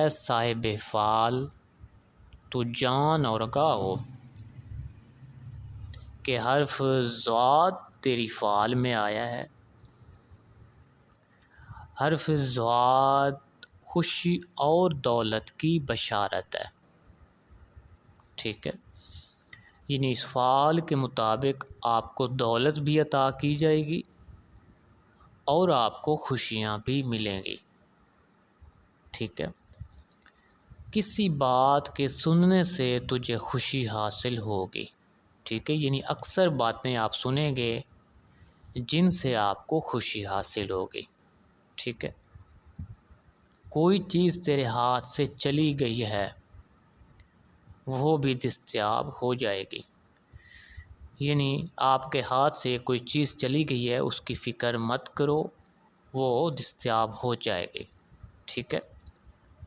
اے صاحب فال تو جان اور آگاہ ہو کہ حرف ضاد تیری فعال میں آیا ہے۔ حرف ضاد خوشی اور دولت کی بشارت ہے، ٹھیک ہے، یعنی اس فعال کے مطابق آپ کو دولت بھی عطا کی جائے گی اور آپ کو خوشیاں بھی ملیں گی، ٹھیک ہے۔ کسی بات کے سننے سے تجھے خوشی حاصل ہوگی، ٹھیک ہے، یعنی اکثر باتیں آپ سنیں گے جن سے آپ کو خوشی حاصل ہوگی، ٹھیک ہے۔ کوئی چیز تیرے ہاتھ سے چلی گئی ہے وہ بھی دستیاب ہو جائے گی، یعنی آپ کے ہاتھ سے کوئی چیز چلی گئی ہے اس کی فکر مت کرو، وہ دستیاب ہو جائے گی، ٹھیک ہے۔